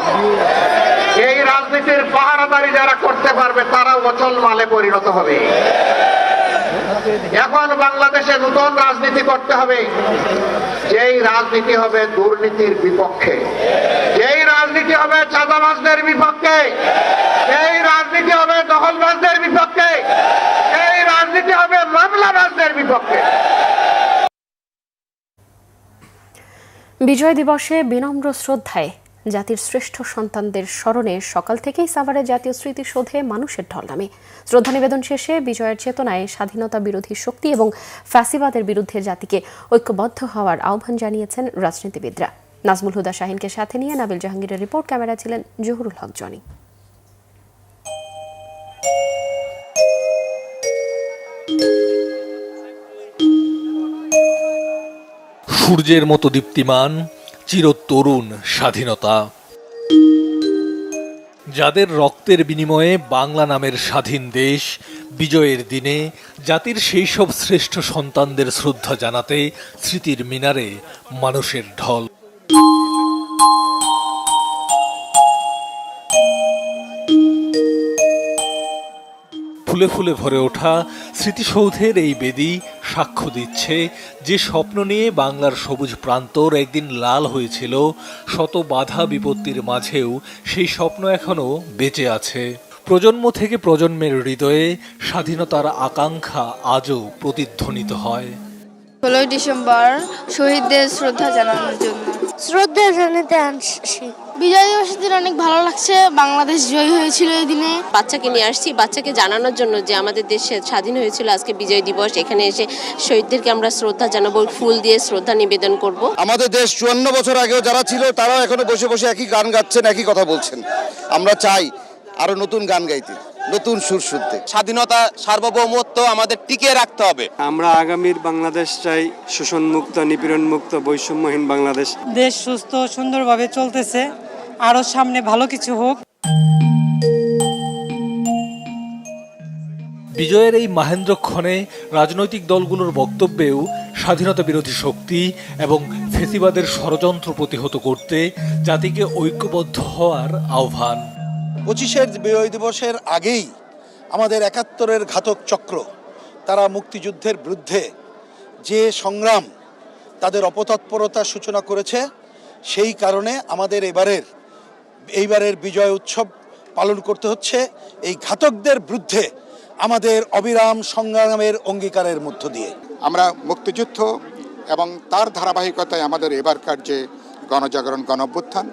N: এই রাজনীতির পাহারাদারি যারা করতে পারবে তারা অচল মালে পরিণত হবে। এখন বাংলাদেশে নতুন রাজনীতি করতে হবে, যেই রাজনীতি হবে দুর্নীতির বিপক্ষে, যেই রাজনীতি হবে চাঁদাবাজদের বিপক্ষে, যেই রাজনীতি হবে দখলবাজদের বিপক্ষে, এই রাজনীতি হবে মামলাবাজদের বিপক্ষে।
B: বিজয় দিবসে বিনম্র শ্রদ্ধায় জাতির শ্রেষ্ঠ সন্তানদের স্মরণে সকাল থেকেই সাভারে জাতীয় স্মৃতিসৌধে মানুষের ঢল নামে। শ্রদ্ধা নিবেদন শেষে বিজয়ের চেতনায় স্বাধীনতা বিরোধী শক্তি এবং ফ্যাসিবাদের বিরুদ্ধে জাতিকে ঐক্যবদ্ধ হওয়ার আহ্বান জানিয়েছেন রাজনীতিবিদরা। নাজমুল হুদা শাহিনকে সাথে নিয়ে নাবিল জাহাঙ্গীরের রিপোর্ট, ক্যামেরা ছিলেন জহুরুল হক জনি।
O: সূর্যের মতো দীপ্তিমান চিরতরুণ স্বাধীনতা, যাদের রক্তের বিনিময়ে বাংলা নামের স্বাধীন দেশ বিজয়ের দিনে জাতির সেই সব শ্রেষ্ঠ সন্তানদের শ্রদ্ধা জানাতে স্মৃতির মিনারে মানুষের ঢল। ফুলে ফুলে ভরে ওঠা স্মৃতিসৌধের এই বেদি সাক্ষ্য দিচ্ছে যে স্বপ্ন নিয়ে বাংলার সবুজ প্রান্তর একদিন লাল হয়েছিল, শত বাধা বিপত্তির মাঝেও সেই স্বপ্ন এখনো বেঁচে আছে। প্রজন্ম থেকে প্রজন্মের হৃদয়ে স্বাধীনতার আকাঙ্ক্ষা আজও প্রতিধ্বনিত হয়।
P: 16 ডিসেম্বর শহীদদের শ্রদ্ধা জানানোর জন্য
Q: শ্রদ্ধা জানাতে আসছি।
P: বিজয় দিবসের দিন অনেক ভালো লাগছে, বাংলাদেশ জয় হয়েছিল এই দিনে।
R: বাচ্চাকে নিয়ে আসছি, বাচ্চাকে জানানোর জন্য যে আমাদের দেশ স্বাধীন হয়েছিল আজকে বিজয় দিবস। এখানে এসে শহীদদেরকে আমরা শ্রদ্ধা জানাবো, ফুল দিয়ে শ্রদ্ধা নিবেদন করব।
S: আমাদের দেশ 54 বছর আগেও যারা ছিল তারাও এখনো বসে বসে একই গান গাচ্ছেন, একই কথা বলছেন। আমরা চাই আরো নতুন গান গাইতে, নতুন সুর শুনতে।
T: স্বাধীনতা সার্বভৌমত্ব আমাদের টিকিয়ে রাখতে হবে।
U: আমরা আগামীর বাংলাদেশ চাই শোষণ মুক্ত, নিপীড়ন মুক্ত, বৈষম্যহীন বাংলাদেশ।
V: দেশ সুস্থ সুন্দরভাবে চলতেছে, আরো সামনে ভালো কিছু হোক।
O: বিজয়ের এই মাহেন্দ্রক্ষণে রাজনৈতিক দলগুলোর বক্তব্যেও স্বাধীনতা বিরোধী শক্তি এবং ফ্যাসিবাদের ষড়যন্ত্র প্রতিহত করতে জাতিকে ঐক্যবদ্ধ হওয়ার আহ্বান।
W: 25 বিজয় দিবসের আগেই আমাদের 71-এর ঘাতক চক্র তারা মুক্তিযুদ্ধের বিরুদ্ধে যে সংগ্রাম, তাদের অপতৎপরতার সূচনা করেছে, সেই কারণে আমাদের এইবারের বিজয় উৎসব পালন করতে হচ্ছে এই ঘাতকদের বিরুদ্ধে আমাদের অবিরাম সংগ্রামের অঙ্গীকারের মধ্য দিয়ে।
X: আমরা মুক্তিযুদ্ধ এবং তার ধারাবাহিকতায় আমাদের এবারকার যে গণজাগরণ, গণঅভ্যুত্থান,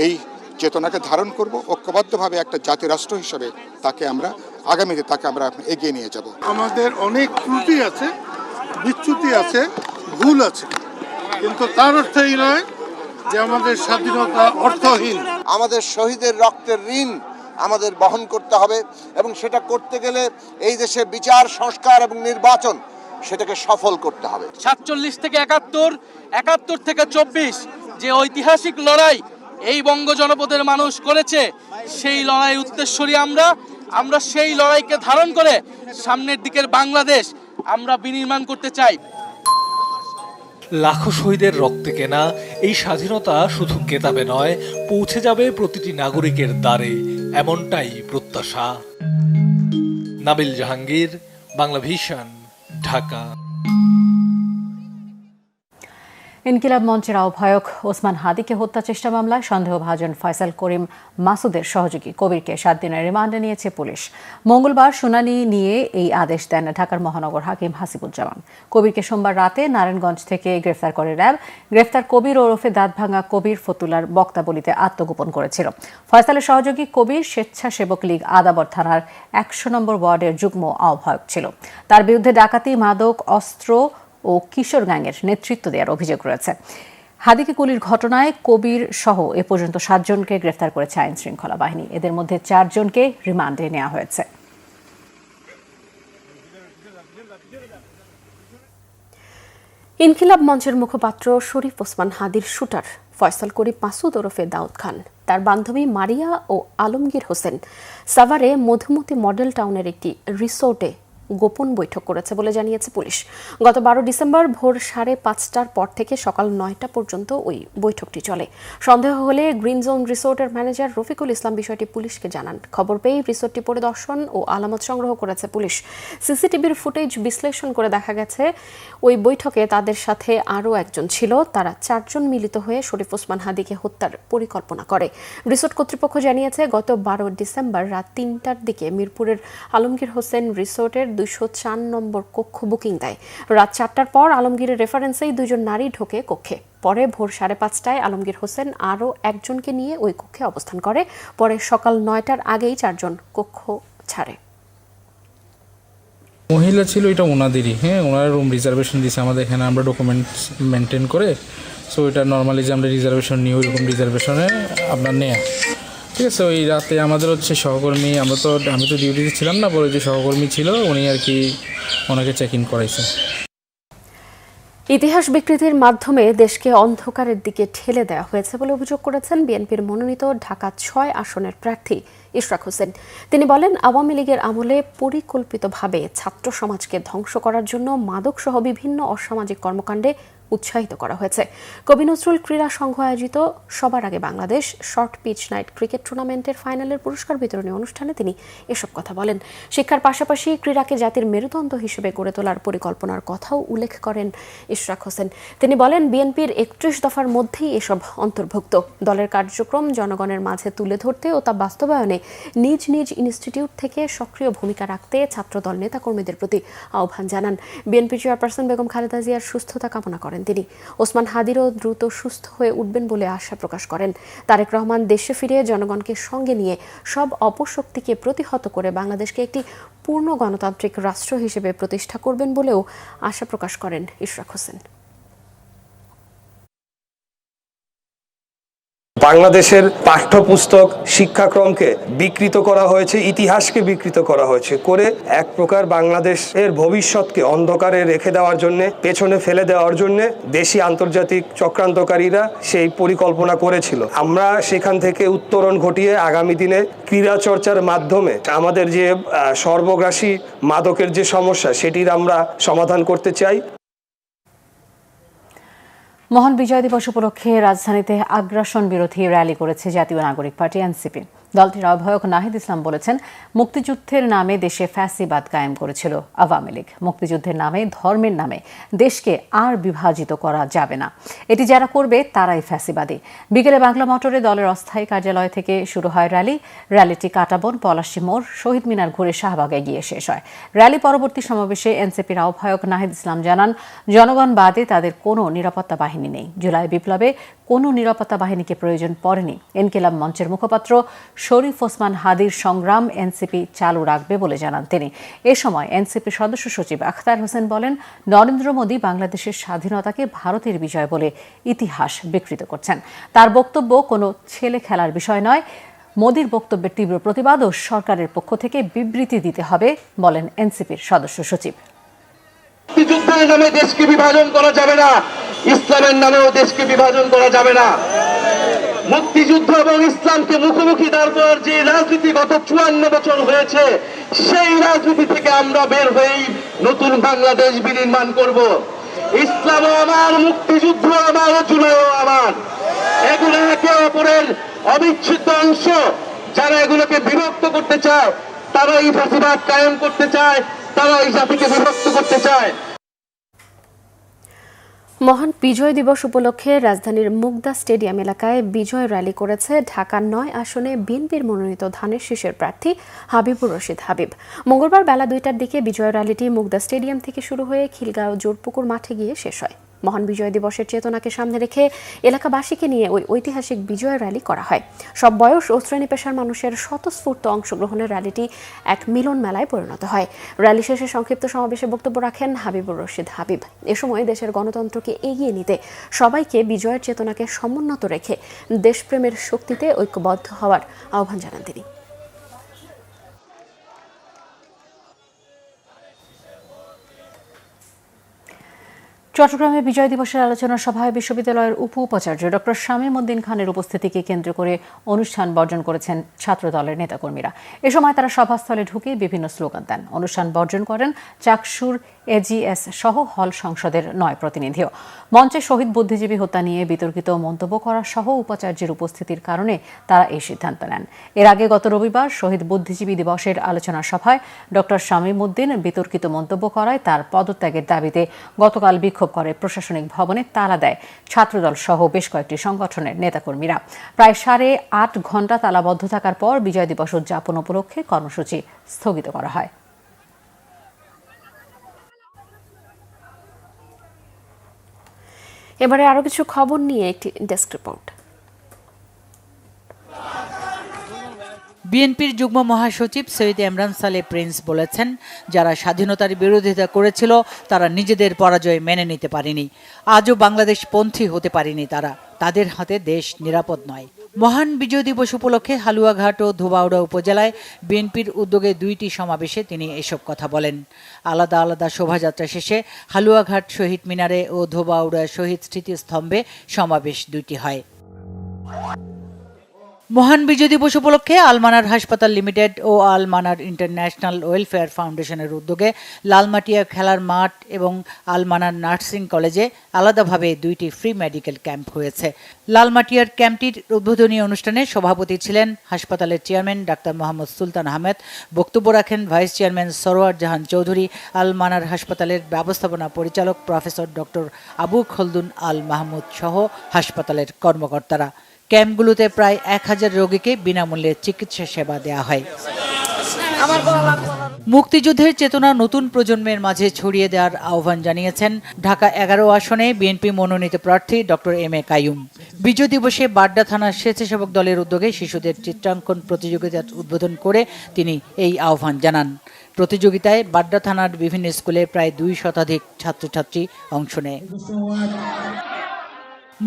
X: এই চেতনাকে ধারণ করব, ঐক্যবদ্ধভাবে একটা জাতি রাষ্ট্র হিসেবে আগামীতে তাকে আমরা এগিয়ে নিয়ে যাব।
Y: আমাদের অনেক ত্রুটি আছে, বিচ্যুতি আছে, ভুল আছে, কিন্তু তার অর্থ এই নয় যে আমাদের স্বাধীনতা অর্থহীন।
H: আমাদের শহীদের রক্তের ঋণ আমাদের বহন করতে হবে এবং সেটা করতে গেলে এই দেশের বিচার, সংস্কার এবং নির্বাচন সেটাকে সফল করতে হবে।
Z: 47 থেকে 71, 71 থেকে 24 যে ঐতিহাসিক লড়াই এই বঙ্গ জনপদের মানুষ করেছে, সেই লড়াই উত্তরসূরি আমরা সেই লড়াইকে ধারণ করে সামনের দিকের বাংলাদেশ আমরা বিনির্মাণ করতে চাই।
O: লাখো শহীদের রক্তে কেনা এই স্বাধীনতা শুধু কেতাবে নয়, পৌঁছে যাবে প্রতিটি নাগরিকের দ্বারে, এমনটাই প্রত্যাশা। নাবিল জাহাঙ্গীর, বাংলা ভিশন, ঢাকা।
A: ইনকিলাব মঞ্চের আহ্বায়ক ওসমান হাদিকে হত্যা চেষ্টা মামলায় সন্দেহভাজন ফয়সাল করিম মাসুদের সহযোগী কবিরকে 7 দিনের রিমান্ডে নিয়েছে পুলিশ। মঙ্গলবার শুনানি নিয়ে এই আদেশ দেন ঢাকার মহানগর হাকিম হাসিবুজ্জামান। কবিরকে সোমবার রাতে নারায়ণগঞ্জ থেকে গ্রেফতার করে র্যাব। গ্রেফতার কবির ওরফে দাঁতভাঙা কবির ফতুল্লার বক্তাবলিতে আত্মগোপন করেছিল। ফয়সালের সহযোগী কবির স্বেচ্ছাসেবক লীগ আদাবর থানার 100 নম্বর ওয়ার্ডের যুগ্ম আহ্বায়ক ছিল। তার বিরুদ্ধে ডাকাতি, মাদক, অস্ত্র ও কিশোর গ্যাংয়ের নেতৃত্ব দেওয়ার অভিযোগ রয়েছে। হাদিকে গুলির ঘটনায় কবির সহ এ পর্যন্ত 7 জনকে গ্রেফতার করেছে আইন শৃঙ্খলা বাহিনী। এদের মধ্যে 4 জনকে রিমান্ডে নেওয়া হয়েছে।
B: ইনকিলাব মঞ্চের মুখপাত্র শরীফ ওসমান হাদির শুটার ফয়সাল করিম মাসুদ ওরফে দাউদ খান তার বান্ধবী মারিয়া ও আলমগীর হোসেন সাভারে মধুমতি মডেল টাউনের একটি রিসোর্টে গোপন বৈঠক করেছে বলে জানিয়েছে পুলিশ। গত 12 ডিসেম্বর ভোর 5:30টার পর থেকে সকাল 9টা পর্যন্ত ওই বৈঠকটি চলে। সন্দেহ হলে গ্রিন জোন রিসোর্টের ম্যানেজার রফিকুল ইসলাম বিষয়টি পুলিশকে জানান। খবর পেয়ে রিসোর্টটি পরিদর্শন ও আলামত সংগ্রহ করেছে পুলিশ। সিসিটিভির ফুটেজ বিশ্লেষণ করে দেখা গেছে ওই বৈঠকে তাদের সাথে আরও একজন ছিল। তারা 4 জন মিলিত হয়ে শরীফ ওসমান হাদিকে হত্যার পরিকল্পনা করে। রিসোর্ট কর্তৃপক্ষ জানিয়েছে গত 12 ডিসেম্বর রাত 3টার দিকে মিরপুরের আলমগীর হোসেন রিসোর্টের 204 নম্বর কক্ষ বুকিং দেয়। রাত 4টার পর আলমগীরের রেফারেন্সেই 2 জন নারী ঢোকে কক্ষে। পরে ভোর 5:30টায় আলমগীর হোসেন আরও একজনকে নিয়ে ওই কক্ষে অবস্থান করে। পরে সকাল 9টার আগেই 4 জন কক্ষ ছাড়ে।
C: মহিলা ছিল এটা ওনাদেরই, হ্যাঁ, ওনারা রুম রিজার্ভেশন দিয়েছে আমাদের এখানে, আমরা ডকুমেন্টস মেনটেন করে। সো এটা নর্মালি যে আমরা রিজার্ভেশন নিই ওই রকম রিজার্ভেশনে আপনার নেয়া, ঠিক আছে। ওই রাতে আমাদের হচ্ছে সহকর্মী, আমি তো ডিউটিতে ছিলাম না, পরে যে সহকর্মী ছিল উনি আর কি ওনাকে চেক ইন করাইছে।
B: ইতিহাস বিকৃতির মাধ্যমে দেশকে অন্ধকারের দিকে ঠেলে দেওয়া হয়েছে বলে অভিযোগ করেছেন বিএনপির মনোনীত ঢাকা 6 আসনের প্রার্থী ইশরাক হোসেন। তিনি বলেন, আওয়ামী লীগের আমলে পরিকল্পিতভাবে ছাত্র সমাজকে ধ্বংস করার জন্য মাদকসহ বিভিন্ন অসামাজিক কর্মকাণ্ডে উৎসাহিত করা হয়েছে। কবি নজরুল ক্রীড়া সংঘ আয়োজিত সবার আগে Bangladesh short pitch night cricket টুর্নামেন্টের ফাইনালের পুরস্কার বিতরণী অনুষ্ঠানে তিনি এসব কথা বলেন। শিক্ষার পাশাপাশি ক্রীড়াকে জাতির মেরুদণ্ড হিসেবে গড়ে তোলার পরিকল্পনার কথাও উল্লেখ করেন ইশরাক হোসেন। তিনি বলেন, বিএনপির 31 দফার মধ্যেই এসব অন্তর্ভুক্ত। দলের কার্যক্রম জনগণের মাঝে তুলে ধরতে ও তা বাস্তবায়নে নিজ নিজ ইনস্টিটিউট থেকে সক্রিয় ভূমিকা রাখতে ছাত্রদল নেতাকর্মীদের প্রতি আহ্বান জানান। বিএনপি চেয়ারপারসন বেগম খালেদা জিয়ার সুস্থতা কামনা করেন তিনি। ওসমান হাদিরও দ্রুত সুস্থ হয়ে উঠবেন বলে আশা প্রকাশ করেন। তারেক রহমান দেশে ফিরে জনগণকে সঙ্গে নিয়ে সব অপশক্তিকে প্রতিহত করে বাংলাদেশকে একটি পূর্ণ গণতান্ত্রিক রাষ্ট্র হিসেবে প্রতিষ্ঠা করবেন বলেও আশা প্রকাশ করেন ইশরাক হোসেন।
D: বাংলাদেশের পাঠ্যপুস্তক শিক্ষাক্রমকে বিকৃত করা হয়েছে, ইতিহাসকে বিকৃত করা হয়েছে, করে এক প্রকার বাংলাদেশের ভবিষ্যৎকে অন্ধকারে রেখে দেওয়ার জন্য, পেছনে ফেলে দেওয়ার জন্য দেশি আন্তর্জাতিক চক্রান্তকারীরা সেই পরিকল্পনা করেছিল। আমরা সেখান থেকে উত্তরণ ঘটিয়ে আগামী দিনে ক্রীড়া চর্চার মাধ্যমে আমাদের যে সর্বগ্রাসী মাদকের যে সমস্যা সেটির আমরা সমাধান করতে চাই।
A: মহান বিজয় দিবস উপলক্ষে রাজধানীতে আগ্রাসন বিরোধী র্যালি করেছে জাতীয় নাগরিক পার্টি এনসিপি। দলটির আহ্বায়ক নাহিদ ইসলাম বলেছেন, মুক্তিযুদ্ধের নামে দেশে ফ্যাসিবাদ কায়েম করেছিল আওয়ামী লীগ। মুক্তিযুদ্ধের নামে, ধর্মের নামে দেশকে আর বিভাজিত করা যাবে না। এটি যারা করবে তারাই ফ্যাসিবাদী। বিকেলে বাংলা মোটরে দলের অস্থায়ী কার্যালয় থেকে শুরু হয় র্যালিটি কাঁটাবন, পলাশী মোড়, শহীদ মিনার ঘুরে শাহবাগে গিয়ে শেষ হয়। র্যালি পরবর্তী সমাবেশে এনসিপির আহ্বায়ক নাহিদ ইসলাম জানান, জনগণ বাদে তাদের কোনো নিরাপত্তা বাহিনী নেই। জুলাই বিপ্লবে কোনো নিরাপত্তা বাহিনীকে প্রয়োজন পড়েনি। ইনকিলাব মঞ্চের মুখপাত্র শরীফ ওসমান হাদির সংগ্রাম এনসিপি চালু রাখবে বলে জানান তিনি। এ সময় এনসিপি সদস্য সচিব আখতার হোসেন বলেন, নরেন্দ্র মোদী বাংলাদেশের স্বাধীনতাকে ভারতের বিজয় বলে ইতিহাস বিকৃত করছেন। তার বক্তব্য কোনো ছেলে খেলার বিষয় নয়। মোদীর বক্তব্যের তীব্র প্রতিবাদ ও সরকারের পক্ষ থেকে বিবৃতি দিতে হবে বলেন এনসিপির সদস্য সচিব।
E: মুক্তিযুদ্ধের নামে দেশকে বিভাজন করা যাবে না, ইসলামের নামেও দেশকে বিভাজন করা যাবে না। মুক্তিযুদ্ধ এবং ইসলামকে মুখোমুখি দাঁড় করার যে রাজনীতি গত 54 বছর হয়েছে, সেই রাজনীতি থেকে আমরা বের হয়েই নতুন বাংলাদেশ বিনির্মাণ করব। ইসলামও আমার, মুক্তিযুদ্ধ আমার, জুলাইও আমার। এগুলো একে অপরের অবিচ্ছেদ্য অংশ। যারা এগুলোকে বিভক্ত করতে চায়, তারা এই ফ্যাসিবাদ কায়েম করতে চায়, তারা এই জাতিকে বিভক্ত করতে চায়।
B: মহান বিজয় দিবস উপলক্ষে রাজধানীর মুগদা স্টেডিয়াম এলাকায় বিজয় র্যালি করেছে ঢাকা 9 আসনে বিএনপির মনোনীত ধানের শীষের প্রার্থী হাবিবুর রশিদ হাবিব। মঙ্গলবার বেলা 2টার দিকে বিজয় র্যালিটি মুগদা স্টেডিয়াম থেকে শুরু হয়ে খিলগাঁও জোরপুকুর মাঠে গিয়ে শেষ হয়। মহান বিজয় দিবসের চেতনাকে সামনে রেখে এলাকাবাসীকে নিয়ে ওই ঐতিহাসিক বিজয় র্যালি করা হয়। সব বয়স ও শ্রেণী পেশার মানুষের স্বতঃস্ফূর্ত অংশগ্রহণের র্যালিটি এক মিলন মেলায় পরিণত হয়। র্যালি শেষে সংক্ষিপ্ত সমাবেশে বক্তব্য রাখেন হাবিবুর রশিদ হাবিব। এ সময় দেশের গণতন্ত্রকে এগিয়ে নিতে সবাইকে বিজয়ের চেতনাকে সমুন্নত রেখে দেশপ্রেমের শক্তিতে ঐক্যবদ্ধ হওয়ার আহ্বান জানান তিনি।
A: চট্টগ্রামে বিজয় দিবসের আলোচনা সভায় বিশ্ববিদ্যালয়ের উপাচার্য ডক্টর শামীম উদ্দিন খানের উপস্থিতিকে কেন্দ্র করে অনুষ্ঠান বর্জন করেছেন ছাত্রদলের নেতাকর্মীরা। এ সময় তারা সভাস্থলে ঢুকে বিভিন্ন স্লোগান দেন। অনুষ্ঠান বর্জন করেন চাকসুর এজিএস সহ হল সংসদের 9 প্রতিনিধিও। মঞ্চে শহীদ বুদ্ধিজীবী হত্যা নিয়ে বিতর্কিত মন্তব্য করা সহ উপাচার্যের উপস্থিতির কারণে তারা এই সিদ্ধান্ত নেন। এর আগে গত রবিবার শহীদ বুদ্ধিজীবী দিবসের আলোচনা সভায় ডক্টর শামীম উদ্দিন বিতর্কিত মন্তব্য করায় তার পদত্যাগের দাবিতে গতকাল বিক্ষোভ করে প্রশাসনিক ভবনে তালা দেয় ছাত্রদল সহ বেশ কয়েকটি সংগঠনের নেতাকর্মীরা। প্রায় 8.5 ঘণ্টা তালাবদ্ধ থাকার পর বিজয় দিবস উদযাপন উপলক্ষে কর্মসূচি স্থগিত করা হয়।
B: এবারে আরো কিছু খবর নিয়ে একটি ডেস্ক রিপোর্ট।
F: বিএনপির যুগ্ম মহাসচিব সৈয়দ ইমরান সালেহ প্রিন্স বলেছেন, যারা স্বাধীনতার বিরোধিতা করেছিল তারা নিজেদের পরাজয় মেনে নিতে পারেনি। আজও বাংলাদেশ পন্থী হতে পারেনি তারা, তাদের হাতে দেশ নিরাপদ নয়। মহান বিজয় দিবস উপলক্ষে হালুয়াঘাট ও ধোবাউড়া উপজেলায় বিএনপির উদ্যোগে 2টি সমাবেশে তিনি এসব কথা বলেন। আলাদা আলাদা শোভাযাত্রা শেষে হালুয়াঘাট শহীদ মিনারে ও ধোবাউড়া শহীদ স্মৃতিস্তম্ভে সমাবেশ 2টি হয়। মহান বিজয় দিবস উপলক্ষে আলমানার হাসপাতাল লিমিটেড ও আলমানার ইন্টারন্যাশনাল ওয়েলফেয়ার ফাউন্ডেশনের উদ্যোগে লালমাটিয়া খেলার মাঠ এবং আলমানার নার্সিং কলেজে আলাদাভাবে 2টি ফ্রি মেডিকেল ক্যাম্প হয়েছে। লালমাটিয়ার ক্যাম্পটির উদ্বোধনী অনুষ্ঠানে সভাপতি ছিলেন হাসপাতালের চেয়ারম্যান ডাক্তার মোহাম্মদ সুলতান আহমেদ। বক্তব্য রাখেন ভাইস চেয়ারম্যান সরোয়ার জাহান চৌধুরী, আলমানার হাসপাতালের ব্যবস্থাপনা পরিচালক প্রফেসর ডক্টর আবু খলদুন আল মাহমুদ সহ হাসপাতালের কর্মকর্তারা। ক্যাম্পগুলোতে প্রায় 1000 রোগীকে বিনামূল্যে চিকিৎসা সেবা দেওয়া হয়। মুক্তিযুদ্ধের চেতনা নতুন প্রজন্মের মাঝে ছড়িয়ে দেওয়ার আহ্বান জানিয়েছেন ঢাকা 11 আসনে বিএনপি মনোনীত প্রার্থী ডক্টর এম এ কাইয়ুম। বিজয় দিবসে বাড্ডা থানার স্বেচ্ছাসেবক দলের উদ্যোগে শিশুদের চিত্রাঙ্কন প্রতিযোগিতার উদ্বোধন করে তিনি এই আহ্বান জানান। প্রতিযোগিতায় বাড্ডা থানার বিভিন্ন স্কুলে প্রায় 2 শতাধিক ছাত্রছাত্রী অংশ নেয়।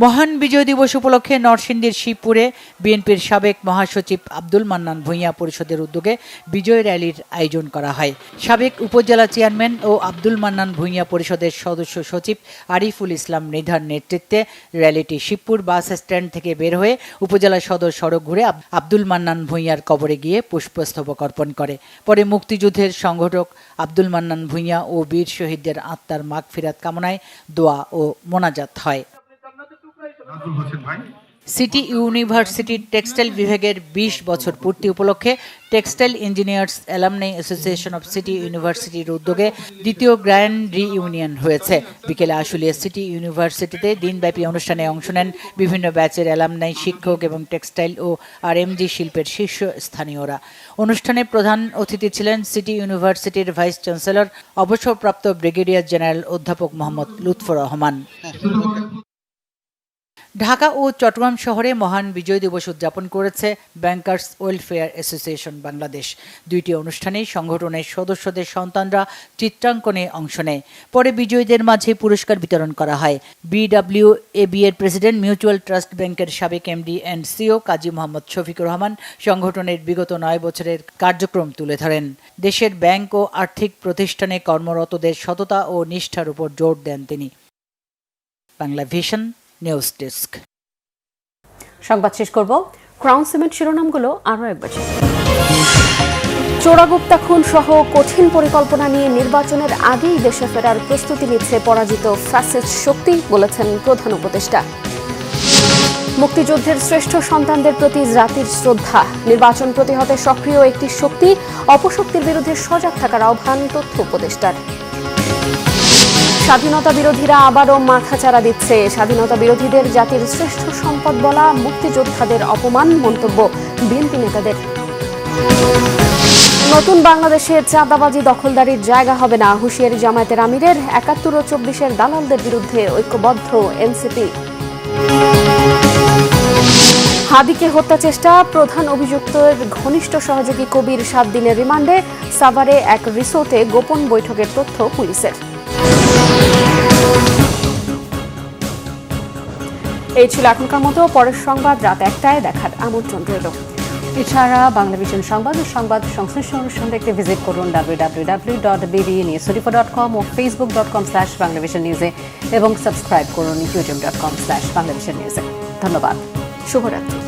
F: মহান বিজয় দিবস উপলক্ষে নরসিংদীর শিবপুরে বিএনপির সাবেক মহাসচিব আব্দুল মান্নান ভূঁইয়া পরিষদের উদ্যোগে বিজয় র্যালির আয়োজন করা হয়। সাবেক উপজেলা চেয়ারম্যান ও আব্দুল মান্নান ভূঁইয়া পরিষদের সদস্য সচিব আরিফুল ইসলাম নিধার নেতৃত্বে র্যালিটি শিবপুর বাস স্ট্যান্ড থেকে বের হয়ে উপজেলা সদর সড়ক ঘুরে আব্দুল মান্নান ভূঁইয়ার কবরে গিয়ে পুষ্পস্তবক অর্পণ করে। পরে মুক্তিযুদ্ধের সংগঠক আব্দুল মান্নান ভূঁইয়া ও বীর শহীদদের আত্মার মাগফিরাত কামনায় দোয়া ও মোনাজাত হয়। সিটি ইউনিভার্সিটির টেক্সটাইল বিভাগের 20 বছর পূর্তি উপলক্ষে textile engineers alumni association of city ইউনিভার্সিটির উদ্যোগে দ্বিতীয় গ্র্যান্ড রিইউনিয়ন হয়েছে। বিকেলে আশুলিয়া সিটি ইউনিভার্সিটিতে দিনব্যাপী অনুষ্ঠানে অংশ নেন বিভিন্ন ব্যাচের অ্যালামনাই, শিক্ষক এবং টেক্সটাইল ও আরএমজি শিল্পের শীর্ষস্থানীয়রা। অনুষ্ঠানে প্রধান অতিথি ছিলেন সিটি ইউনিভার্সিটির ভাইস চ্যান্সেলর অবসরপ্রাপ্ত ব্রিগেডিয়ার জেনারেল অধ্যাপক মোহাম্মদ লুৎফর রহমান। ঢাকা ও চট্টগ্রাম শহরে মহান বিজয় দিবস উদযাপন করেছে ব্যাংকার্স ওয়েলফেয়ার অ্যাসোসিয়েশন বাংলাদেশ। 2টি অনুষ্ঠানেই সংগঠনের সদস্যদের সন্তানরা চিত্রাঙ্কনে অংশ নেয়। পরে বিজয়ীদের মাঝে পুরস্কার বিতরণ করা হয়। বিডব্লিউএবি এর প্রেসিডেন্ট মিউচুয়াল ট্রাস্ট ব্যাংকের সাবেক MD and CO Kazi Mohammad Shafiqur Rahman সংগঠনের বিগত 9 বছরের কার্যক্রম তুলে ধরেন। দেশের ব্যাংক ও আর্থিক প্রতিষ্ঠানে কর্মরতদের সততা ও নিষ্ঠার উপর জোর দেন তিনি। Bangla vision news desk.
B: সংবাদ শেষ করব ক্রাউন সিমেন্ট শিরোনামগুলো আরও একবার। চোরাগুপ্তা খুন সহ কঠিন পরিকল্পনা নিয়ে নির্বাচনের আগেই দেশে ফেরার প্রস্তুতি নিচ্ছে পরাজিত ফ্যাসিস্ট শক্তি, বলেছেন প্রধান উপদেষ্টা। মুক্তিযুদ্ধের শ্রেষ্ঠ সন্তানদের প্রতি জাতির শ্রদ্ধা, নির্বাচন প্রতিহতে সক্রিয় একটি শক্তি, অপশক্তির বিরুদ্ধে সজাগ থাকার আহ্বান তথ্য উপদেষ্টার। স্বাধীনতা বিরোধীরা আবারও মাথাচাড়া দিচ্ছে, স্বাধীনতা বিরোধীদের জাতির শ্রেষ্ঠ সম্পদ বলা মুক্তিযোদ্ধাদের অপমান, মন্তব্য বিএনপি নেতাদের। নতুন বাংলাদেশে চাঁদাবাজি দখলদারির জায়গা হবে না, হুঁশিয়ারি জামায়াতের আমিরের। 71 ও 24-এর দালালদের বিরুদ্ধে ঐক্যবদ্ধ এনসিপি। হাদিকে হত্যা চেষ্টা, প্রধান অভিযুক্তের ঘনিষ্ঠ সহযোগী কবির 7 দিনের রিমান্ডে। সাভারে এক রিসোর্টে গোপন বৈঠকের তথ্য পুলিশের। এই ছিল এখনকার মতো। পরের সংবাদ রাত 1টায় দেখার আমন্ত্রণ রইল।
A: এছাড়া বাংলা ভিশন সংবাদ ও সংবাদ সংশ্লিষ্ট অনুষ্ঠান দেখতে ভিজিট করুন www.bbnews24.com ও facebook.com/banglavisionnews এবং সাবস্ক্রাইব করুন youtube.com/banglavisionnews। ধন্যবাদ,
B: শুভরাত্রি।